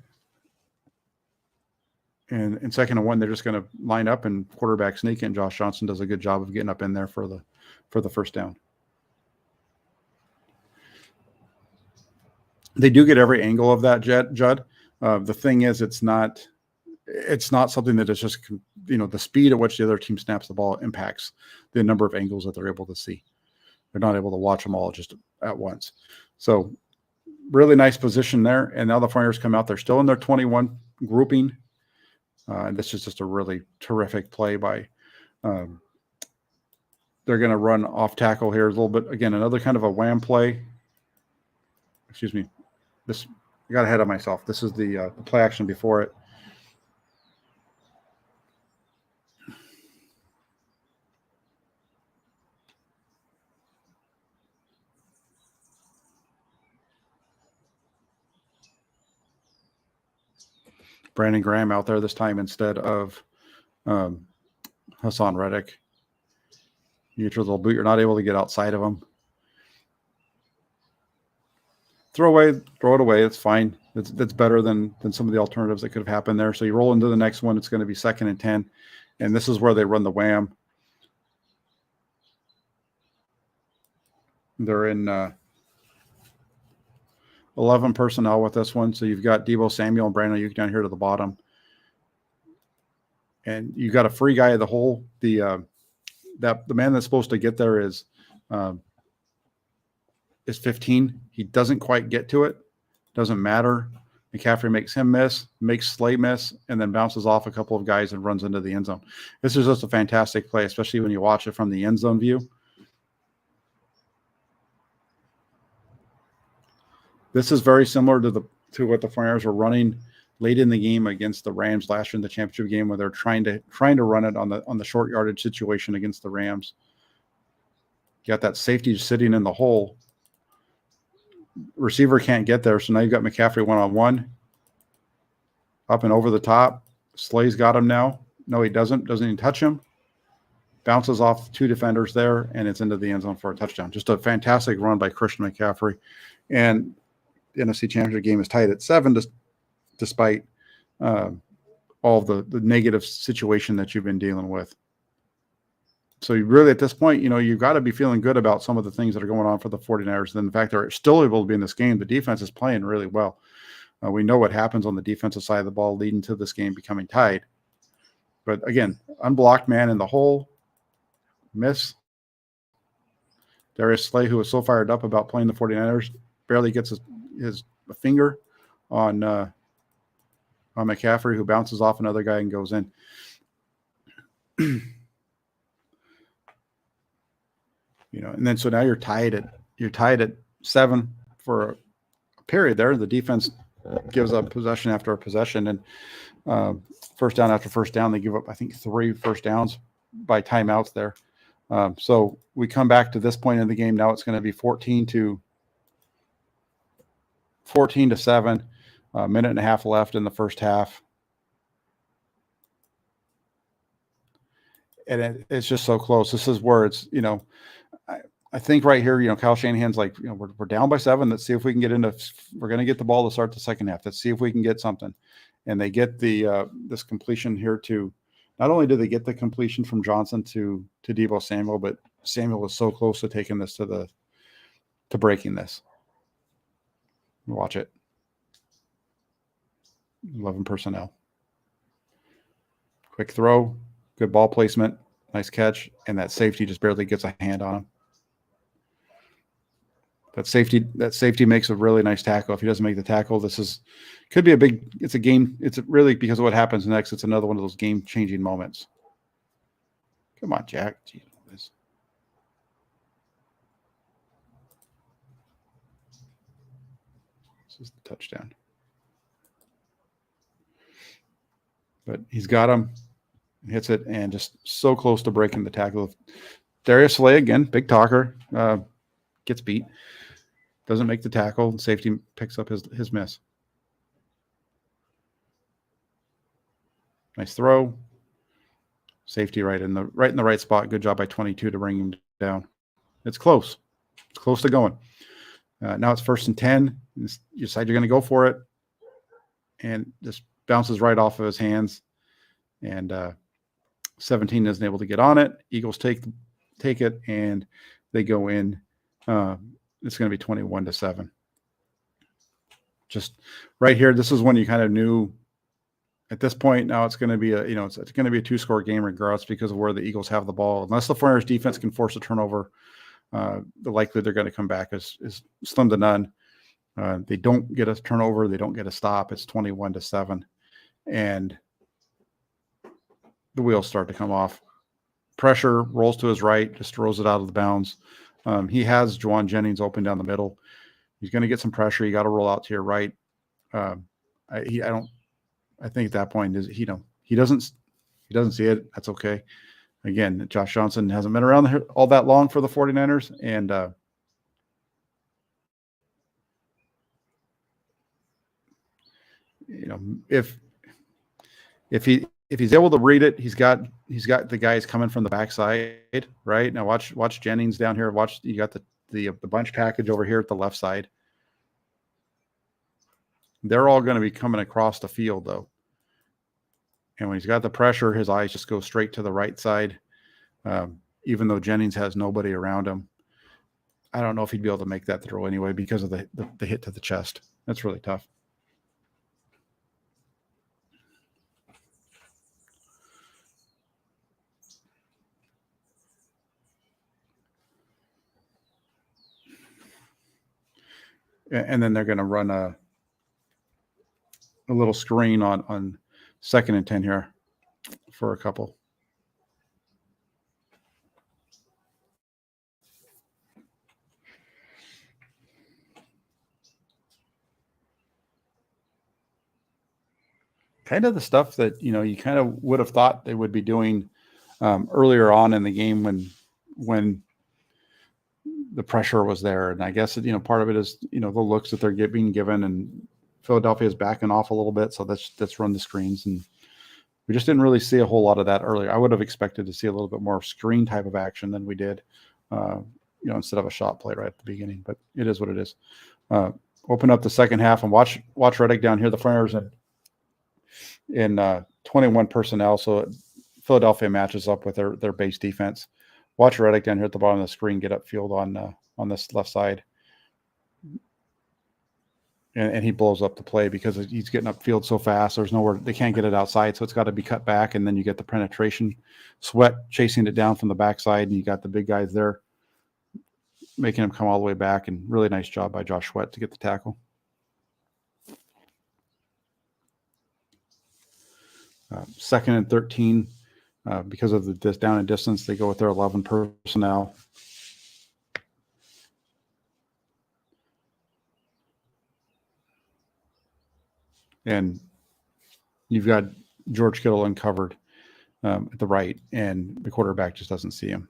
And second and 1, they're just going to line up and quarterback sneak it, and Josh Johnson does a good job of getting up in there for the first down. They do get every angle of that, Judd. The thing is, it's not something that is just, the speed at which the other team snaps the ball impacts the number of angles that they're able to see. They're not able to watch them all just at once. So really nice position there. And now the Flyers come out. They're still in their 21 grouping. And this is just a really terrific play by they're going to run off tackle here a little bit. Again, another kind of a wham play. Excuse me. I got ahead of myself. This is the play action before it. Brandon Graham out there this time instead of Hassan Reddick. You get your little boot. You're not able to get outside of him. Throw it away. It's fine. That's better than some of the alternatives that could have happened there. So you roll into the next one. It's going to be 2nd and 10. And this is where they run the wham. They're in 11 personnel with this one. So you've got Deebo Samuel and Brandon Ayuk down here to the bottom. And you got a free guy at the hole. The man that's supposed to get there is 15. He doesn't quite get to it. Doesn't matter. McCaffrey makes him miss, makes Slay miss, and then bounces off a couple of guys and runs into the end zone. This is just a fantastic play, especially when you watch it from the end zone view. This is very similar to what the Flyers were running late in the game against the Rams last year in the championship game, where they're trying to run it on the short yardage situation against the Rams. You got that safety sitting in the hole. Receiver can't get there, so now you've got McCaffrey one-on-one. Up and over the top. Slay's got him now. No, he doesn't. Doesn't even touch him. Bounces off 2 defenders there, and it's into the end zone for a touchdown. Just a fantastic run by Christian McCaffrey. And the NFC Championship game is tied at 7, despite all the negative situation that you've been dealing with. So you really, at this point, you've got to be feeling good about some of the things that are going on for the 49ers. And the fact they're still able to be in this game, the defense is playing really well. We know what happens on the defensive side of the ball leading to this game becoming tied. But again, unblocked man in the hole, miss. Darius Slay, who was so fired up about playing the 49ers, barely gets his finger on McCaffrey, who bounces off another guy and goes in. And then so now you're tied at 7 for a period there. The defense gives up possession after possession, and first down after first down. They give up, I think, 3 first downs by timeouts there. So we come back to this point in the game. Now it's going to be 14-7. A minute and a half left in the first half. And it's just so close. This is where it's, I think right here, Kyle Shanahan's like, we're down by 7. Let's see if we can we're going to get the ball to start the second half. Let's see if we can get something. And they get this completion here to, not only do they get the completion from Johnson to Deebo Samuel, but Samuel was so close to taking this to breaking this. Watch it. 11 personnel. Quick throw, good ball placement, nice catch, and that safety just barely gets a hand on him. That safety makes a really nice tackle. If he doesn't make the tackle, could be it's a game. It's really, because of what happens next, it's another one of those game-changing moments. Come on, Jack. Jeez, this is the touchdown. But he's got him, hits it, and just so close to breaking the tackle. Darius Slay, again, big talker, gets beat. Doesn't make the tackle. Safety picks up his miss. Nice throw. Safety right in the right spot. Good job by 22 to bring him down. It's close. It's close to going. Now it's 1st and 10. You decide you're going to go for it, and just bounces right off of his hands. and 17 isn't able to get on it. Eagles take it, and they go in. It's going to be 21-7. Just right here, this is when you kind of knew at this point. Now it's going to be it's going to be a 2-score game regardless because of where the Eagles have the ball. Unless the 49ers defense can force a turnover, the likelihood they're going to come back is slim to none. They don't get a turnover, they don't get a stop. It's 21-7, and the wheels start to come off. Pressure rolls to his right, just throws it out of the bounds. He has Juwan Jennings open down the middle. He's going to get some pressure. You got to roll out to your right. I think at that point is he doesn't see it. That's okay. Again, Josh Johnson hasn't been around all that long for the 49ers, and if he's able to read it, he's got the guys coming from the backside, right? Now watch Jennings down here. Watch, you got the bunch package over here at the left side. They're all going to be coming across the field though. And when he's got the pressure, his eyes just go straight to the right side. Even though Jennings has nobody around him, I don't know if he'd be able to make that throw anyway because of the hit to the chest. That's really tough. And then they're going to run a little screen on 2nd and 10 here for a couple. Kind of the stuff that, you kind of would have thought they would be doing earlier on in the game when the pressure was there. And I guess, part of it is, the looks that they're being given, and Philadelphia is backing off a little bit. So let's run the screens. And we just didn't really see a whole lot of that earlier. I would have expected to see a little bit more screen type of action than we did, instead of a shot play right at the beginning, but it is what it is. Open up the second half and watch Reddick down here. The Flyers in 21 personnel. So Philadelphia matches up with their base defense. Watch Reddick down here at the bottom of the screen get upfield on this left side. And he blows up the play because he's getting upfield so fast. There's nowhere, they can't get it outside. So it's got to be cut back. And then you get the penetration. Sweat chasing it down from the backside. And you got the big guys there making him come all the way back. And really nice job by Josh Sweat to get the tackle. 2nd and 13. Because of this down and distance, they go with their 11 personnel. And you've got George Kittle uncovered at the right, and the quarterback just doesn't see him.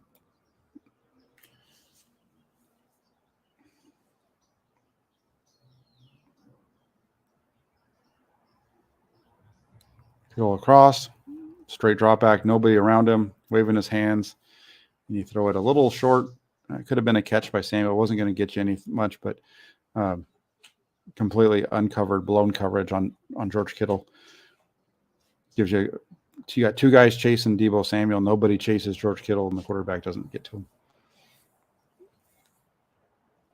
Kittle across. Straight drop back, nobody around him, waving his hands. And you throw it a little short. It could have been a catch by Samuel. It wasn't going to get you any much, but completely uncovered, blown coverage on George Kittle. You got 2 guys chasing Deebo Samuel. Nobody chases George Kittle, and the quarterback doesn't get to him.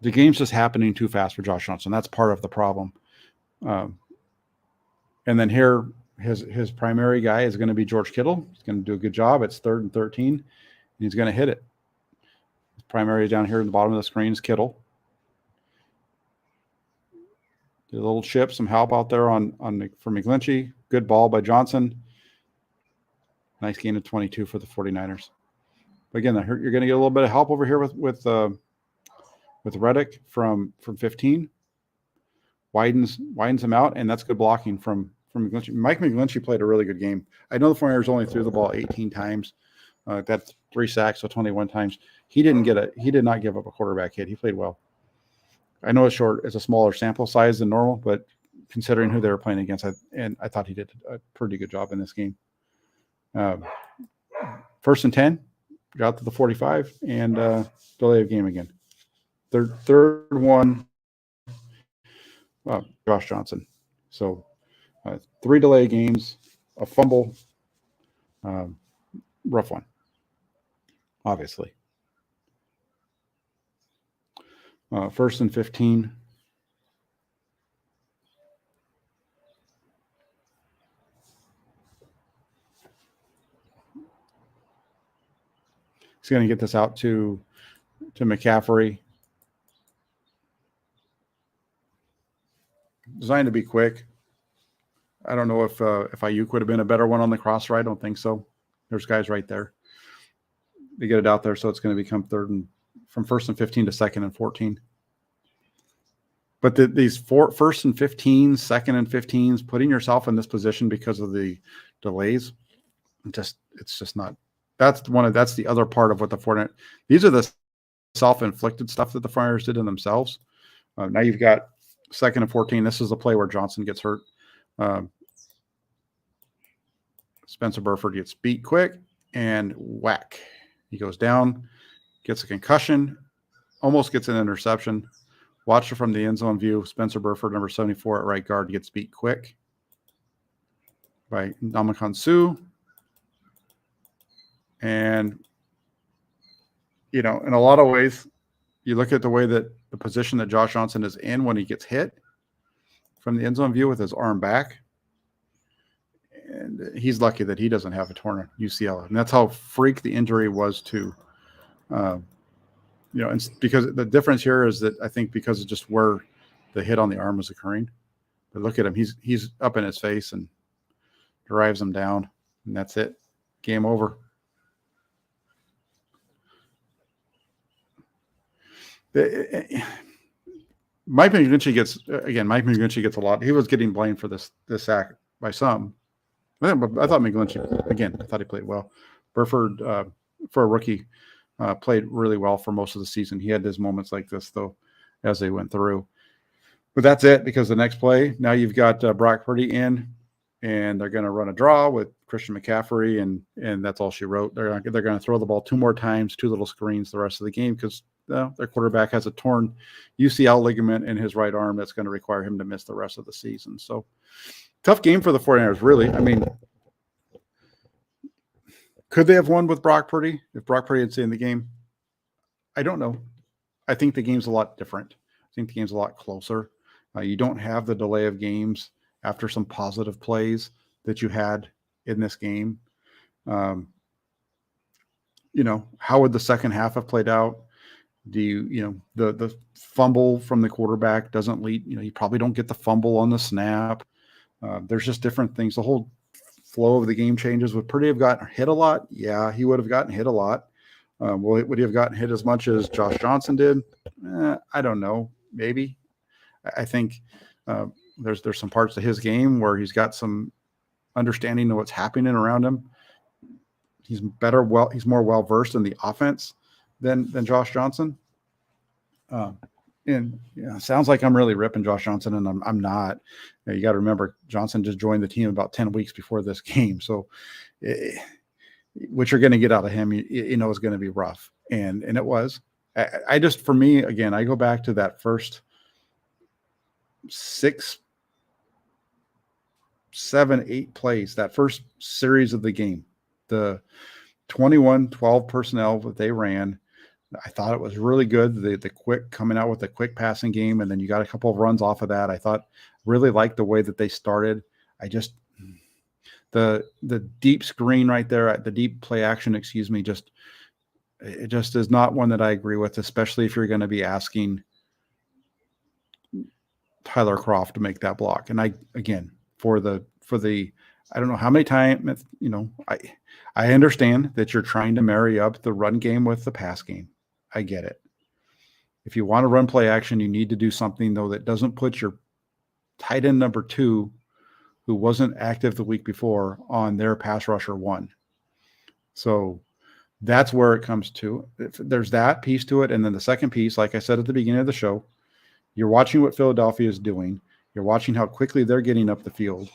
The game's just happening too fast for Josh Johnson. That's part of the problem. And then here, his primary guy is going to be George Kittle. He's going to do a good job. It's 3rd and 13, and he's going to hit it. His primary down here at the bottom of the screen is Kittle. Did a little chip, some help out there for McGlinchey. Good ball by Johnson. Nice gain of 22 for the 49ers. But again, you're going to get a little bit of help over here with Reddick from 15. Widens him out, and that's good blocking from McGlinchey. Mike McGlinchey played a really good game. I know the 49ers only threw the ball 18 times. That's 3 sacks, so 21 times. He did not give up a quarterback hit. He played well. I know it's a smaller sample size than normal, but considering who they were playing against, I thought he did a pretty good job in this game. 1st and 10, got to the 45, and delay of game again. Third one, Josh Johnson. So 3 delay games, a fumble, Rough one, obviously. 1st and 15. He's going to get this out to McCaffrey. Designed to be quick. I don't know if Ayuk would have been a better one on the crosser. I don't think so. There's guys right there. They get it out there, so it's going to become from 1st and 15 to 2nd and 14. But these 1st and 15, 2nd and 15s, putting yourself in this position because of the delays, it's just not. That's the other part of what the 49ers. These are the self-inflicted stuff that the Friars did in themselves. Now you've got 2nd and 14. This is the play where Johnson gets hurt. Spencer Burford gets beat quick and whack. He goes down, gets a concussion, almost gets an interception. Watch it from the end zone view. Spencer Burford, number 74 at right guard, gets beat quick by Ndamukong Suh. And, in a lot of ways, you look at the way that the position that Josh Johnson is in when he gets hit from the end zone view with his arm back. And he's lucky that he doesn't have a torn UCL. And that's how freak the injury was to, and because the difference here is that I think because of just where the hit on the arm was occurring. But look at him. He's up in his face and drives him down. And that's it. Game over. Mike McGlinchey gets a lot. He was getting blamed for this sack by some. I thought McGlinchey, again, I thought he played well. Burford, for a rookie, played really well for most of the season. He had his moments like this, though, as they went through. But that's it, because the next play, now you've got Brock Purdy in, and they're going to run a draw with Christian McCaffrey, and that's all she wrote. They're going to throw the ball 2 more times, 2 little screens the rest of the game, because their quarterback has a torn UCL ligament in his right arm that's going to require him to miss the rest of the season. So tough game for the 49ers, really. I mean, could they have won with Brock Purdy if Brock Purdy had stayed in the game? I don't know. I think the game's a lot different. I think the game's a lot closer. You don't have the delay of games after some positive plays that you had in this game. How would the second half have played out? The fumble from the quarterback doesn't lead, you probably don't get the fumble on the snap. There's just different things. The whole flow of the game changes. Would Purdy have gotten hit a lot? Yeah, he would have gotten hit a lot. Would he have gotten hit as much as Josh Johnson did? I don't know. Maybe. I think there's some parts of his game where he's got some understanding of what's happening around him. He's more well versed in the offense than Josh Johnson. Sounds like I'm really ripping Josh Johnson, and I'm not. You got to remember, Johnson just joined the team about 10 weeks before this game, so what you're going to get out of him, is going to be rough, and it was. I just, for me, again, I go back to that first 6, 7, 8 plays, that first series of the game, the 21-12 personnel that they ran. I thought it was really good. The quick coming out with the quick passing game, and then you got a couple of runs off of that. I thought really liked the way that they started. The deep screen right there, the deep play action, it just is not one that I agree with, especially if you're going to be asking Tyler Kroft to make that block. And for the I don't know how many times, I understand that you're trying to marry up the run game with the pass game. I get it. If you want to run play action, you need to do something, though, that doesn't put your tight end number 2, who wasn't active the week before, on their pass rusher 1. So that's where it comes to. There's that piece to it. And then the second piece, like I said at the beginning of the show, you're watching what Philadelphia is doing. You're watching how quickly they're getting up the field.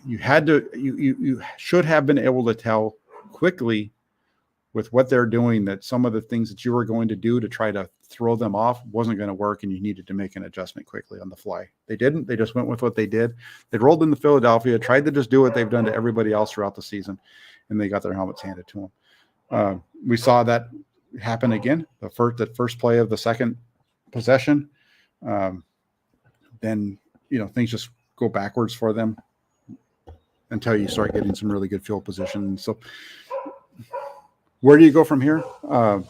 You should have been able to tell quickly with what they're doing, that some of the things that you were going to do to try to throw them off wasn't going to work, and you needed to make an adjustment quickly on the fly. They didn't. They just went with what they did. They rolled into Philadelphia, tried to just do what they've done to everybody else throughout the season, and they got their helmets handed to them. We saw that happen again. The first play of the second possession, then things just go backwards for them until you start getting some really good field position. So where do you go from here? Well,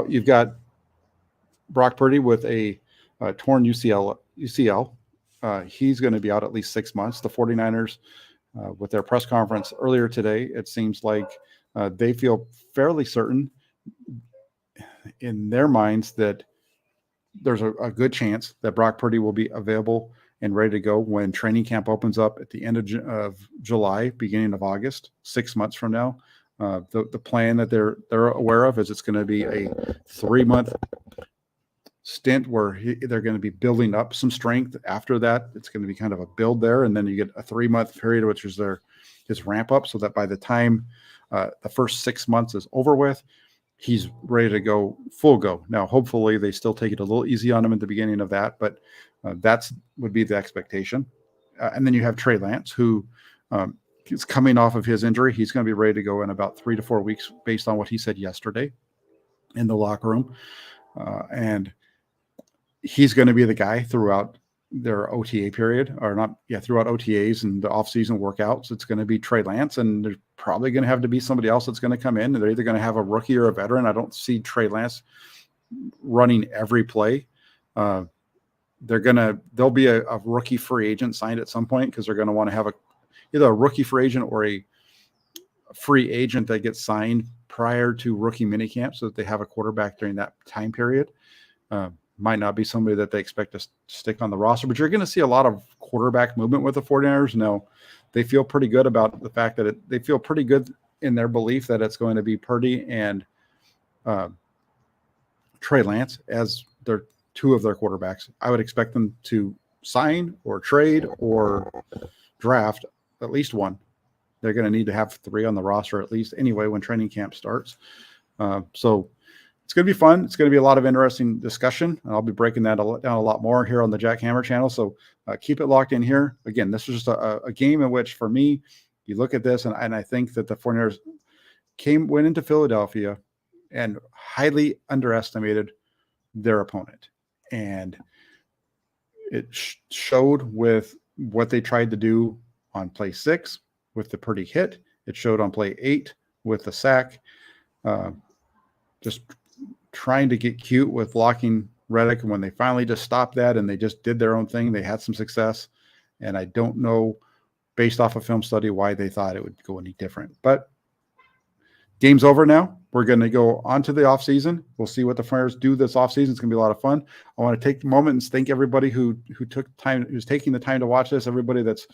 you've got Brock Purdy with a torn UCL. He's going to be out at least 6 months. The 49ers, with their press conference earlier today, it seems like they feel fairly certain in their minds that there's a good chance that Brock Purdy will be available and ready to go when training camp opens up at the end of July, beginning of August, 6 months from now. The plan that they're aware of is it's going to be a 3-month stint where they're going to be building up some strength. After that, it's going to be kind of a build there, and then you get a 3-month period, which is his ramp up, so that by the time the first 6 months is over with, he's ready to go full go. Now, hopefully, they still take it a little easy on him at the beginning of that, but that's would be the expectation. And then you have Trey Lance, who is coming off of his injury. He's going to be ready to go in about 3 to 4 weeks, based on what he said yesterday in the locker room. And he's going to be the guy throughout their OTA period, throughout OTAs and the offseason workouts. It's going to be Trey Lance, and there's probably going to have to be somebody else that's going to come in. They're either going to have a rookie or a veteran. I don't see Trey Lance running every play. There'll be a rookie free agent signed at some point, because they're going to want to have either a rookie free agent or a free agent that gets signed prior to rookie minicamp, so that they have a quarterback during that time period. Might not be somebody that they expect to stick on the roster, but you're going to see a lot of quarterback movement with the 49ers. No, they feel pretty good about the fact that they feel pretty good in their belief that it's going to be Purdy and Trey Lance as their two of their quarterbacks. I would expect them to sign or trade or draft at least one. They're going to need to have 3 on the roster at least anyway when training camp starts. So it's going to be fun. It's going to be a lot of interesting discussion, and I'll be breaking that down a lot more here on the Jack Hammer channel. So keep it locked in here. Again, this is just a game in which, for me, you look at this, and I think that the 49ers went into Philadelphia and highly underestimated their opponent. And it showed with what they tried to do on play 6 with the Purdy hit. It showed on play 8 with the sack. Just trying to get cute with blocking Reddick. And when they finally just stopped that and they just did their own thing, they had some success. And I don't know, based off a film study, why they thought it would go any different. But game's over now. We're going to go on to the offseason. We'll see what the 49ers do this offseason. It's going to be a lot of fun. I want to take a moment and thank everybody who's taking the time to watch this, everybody that's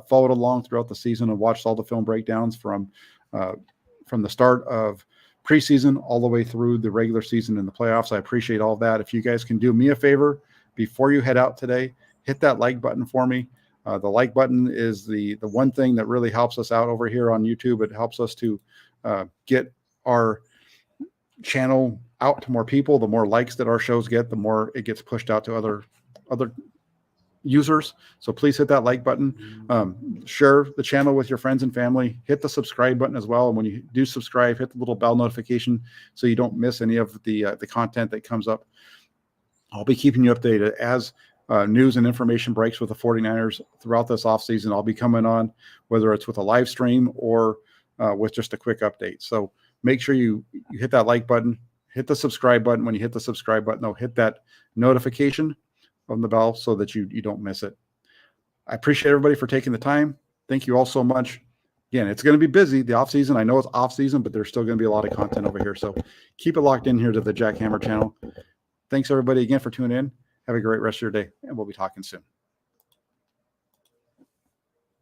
followed along throughout the season and watched all the film breakdowns from the start of preseason all the way through the regular season and the playoffs. I appreciate all of that. If you guys can do me a favor before you head out today, hit that like button for me. The like button is the one thing that really helps us out over here on YouTube. It helps us to get our channel out to more people. The more likes that our shows get, the more it gets pushed out to other users. So please hit that like button. Share the channel with your friends and family. Hit the subscribe button as well. And when you do subscribe, hit the little bell notification so you don't miss any of the content that comes up. I'll be keeping you updated as news and information breaks with the 49ers throughout this offseason. I'll be coming on, whether it's with a live stream or with just a quick update. So make sure you hit that like button, hit the subscribe button. When you hit the subscribe button, hit that notification on the bell so that you don't miss it. I appreciate everybody for taking the time. Thank you all so much. Again, it's going to be busy, the off season. I know it's off season, but there's still going to be a lot of content over here. So keep it locked in here to the Jack Hammer channel. Thanks everybody again for tuning in. Have a great rest of your day, and we'll be talking soon.